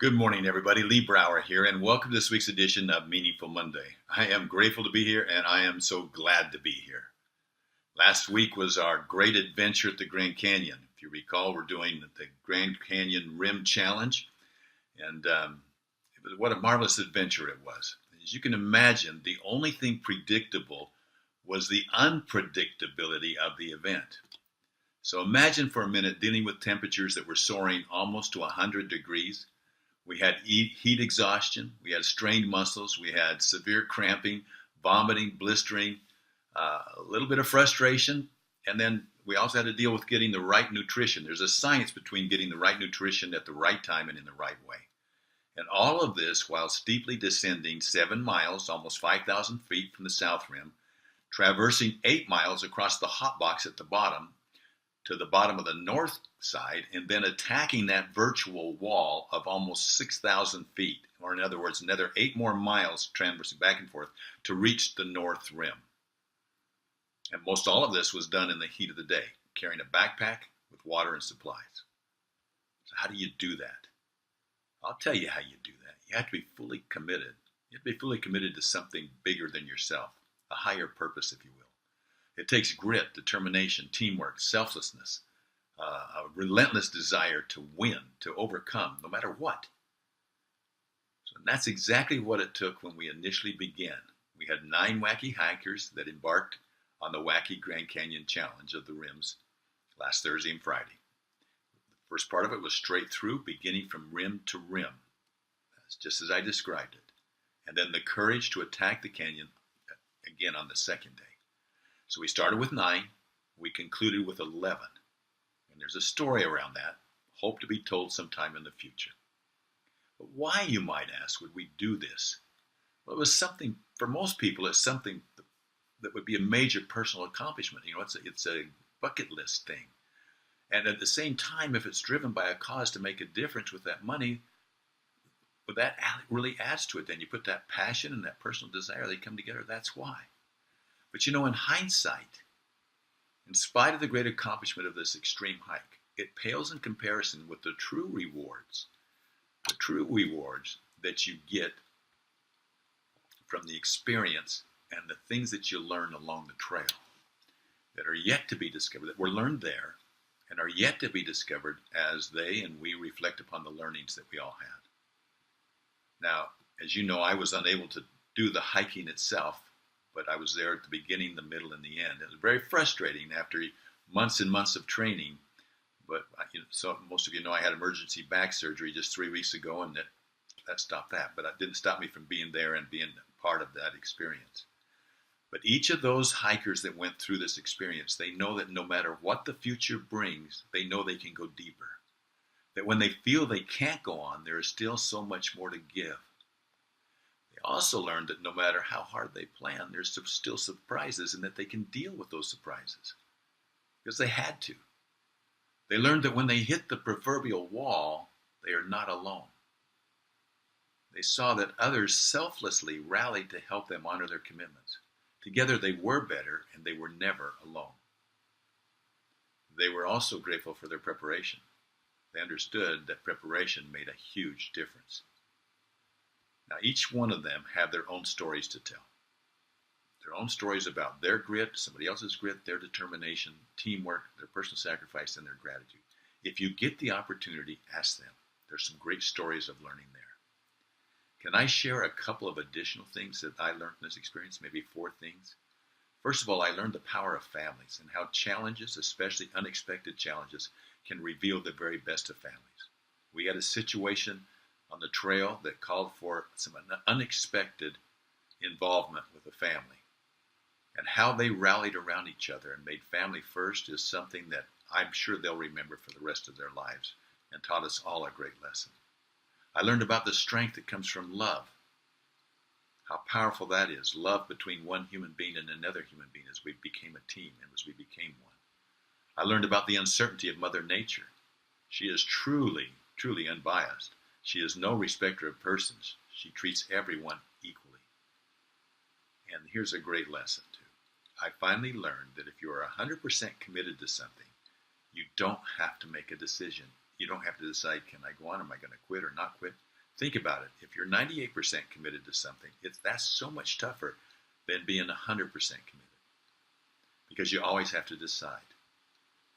Good morning, everybody. Lee Brower here, and welcome to this week's edition of Meaningful Monday. I am grateful to be here, and I am so glad to be here. Last week was our great adventure at the Grand Canyon. If you recall, we're doing the Grand Canyon Rim Challenge, and what a marvelous adventure it was. As you can imagine, the only thing predictable was the unpredictability of the event. So imagine for a minute dealing with temperatures that were soaring almost to 100 degrees. We had heat exhaustion, we had strained muscles, we had severe cramping, vomiting, blistering, a little bit of frustration, and then we also had to deal with getting the right nutrition. There's a science between getting the right nutrition at the right time and in the right way. And all of this while steeply descending 7 miles, almost 5,000 feet from the south rim, traversing 8 miles across the hot box at the bottom, to the bottom of the north side, and then attacking that virtual wall of almost 6,000 feet, or in other words, another 8 more miles traversing back and forth to reach the north rim. And most all of this was done in the heat of the day, carrying a backpack with water and supplies. So how do you do that? I'll tell you how you do that. You have to be fully committed. You have to be fully committed to something bigger than yourself, a higher purpose, if you will. It takes grit, determination, teamwork, selflessness, a relentless desire to win, to overcome, no matter what. So that's exactly what it took when we initially began. We had 9 wacky hikers that embarked on the Wacky Grand Canyon Challenge of the Rims last Thursday and Friday. The first part of it was straight through, beginning from rim to rim. That's just as I described it. And then the courage to attack the canyon again on the second day. So we started with 9, we concluded with 11. And there's a story around that, hope to be told sometime in the future. But why, you might ask, would we do this? Well, it was something, for most people, it's something that would be a major personal accomplishment. You know, it's a bucket list thing. And at the same time, if it's driven by a cause to make a difference with that money, well, that really adds to it. Then you put that passion and that personal desire, they come together, that's why. But you know, in hindsight, in spite of the great accomplishment of this extreme hike, it pales in comparison with the true rewards that you get from the experience and the things that you learn along the trail that are yet to be discovered, that were learned there and are yet to be discovered as they and we reflect upon the learnings that we all had. Now, as you know, I was unable to do the hiking itself, but I was there at the beginning, the middle, and the end. It was very frustrating after months and months of training. But so most of you know I had emergency back surgery just 3 weeks ago, and that stopped that. But it didn't stop me from being there and being part of that experience. But each of those hikers that went through this experience, they know that no matter what the future brings, they know they can go deeper. That when they feel they can't go on, there is still so much more to give. They also learned that no matter how hard they plan, there's still surprises and that they can deal with those surprises because they had to. They learned that when they hit the proverbial wall, they are not alone. They saw that others selflessly rallied to help them honor their commitments. Together they were better and they were never alone. They were also grateful for their preparation. They understood that preparation made a huge difference. Now, each one of them have their own stories to tell. Their own stories about their grit, somebody else's grit, their determination, teamwork, their personal sacrifice, and their gratitude. If you get the opportunity, ask them. There's some great stories of learning there. Can I share a couple of additional things that I learned in this experience? Maybe 4 things. First of all, I learned the power of families and how challenges, especially unexpected challenges, can reveal the very best of families. We had a situation on the trail that called for some unexpected involvement with the family. And how they rallied around each other and made family first is something that I'm sure they'll remember for the rest of their lives and taught us all a great lesson. I learned about the strength that comes from love, how powerful that is, love between one human being and another human being as we became a team and as we became one. I learned about the uncertainty of Mother Nature. She is truly, truly unbiased. She is no respecter of persons. She treats everyone equally. And here's a great lesson, too. I finally learned that if you are 100% committed to something, you don't have to make a decision. You don't have to decide, can I go on? Am I going to quit or not quit? Think about it. If you're 98% committed to something, that's so much tougher than being 100% committed, because you always have to decide.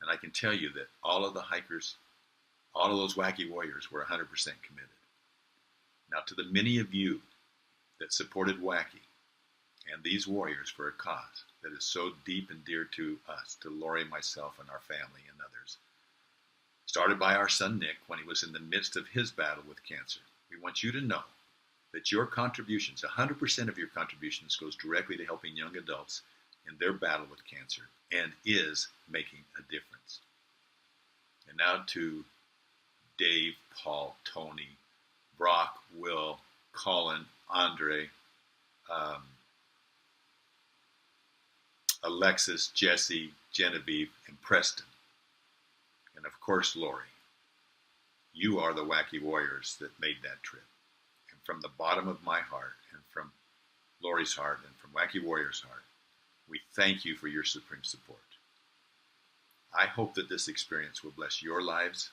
And I can tell you that all of the hikers, all of those wacky warriors were 100% committed. Now, to the many of you that supported Wacky and these warriors for a cause that is so deep and dear to us, to Lori, myself, and our family and others, started by our son Nick when he was in the midst of his battle with cancer, we want you to know that your contributions, 100% of your contributions, goes directly to helping young adults in their battle with cancer and is making a difference. And now to Dave, Paul, Tony, Brock, Will, Colin, Andre, Alexis, Jesse, Genevieve, and Preston. And of course, Lori. You are the Wacky Warriors that made that trip. And from the bottom of my heart, and from Lori's heart, and from Wacky Warriors' heart, we thank you for your supreme support. I hope that this experience will bless your lives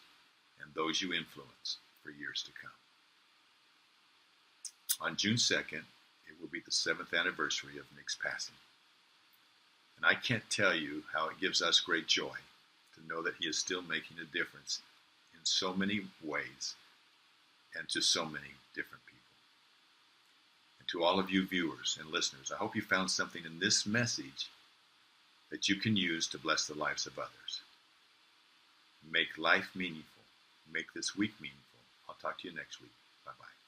and those you influence for years to come. On June 2nd, it will be the 7th anniversary of Nick's passing. And I can't tell you how it gives us great joy to know that he is still making a difference in so many ways and to so many different people. And to all of you viewers and listeners, I hope you found something in this message that you can use to bless the lives of others. Make life meaningful. Make this week meaningful. I'll talk to you next week. Bye-bye.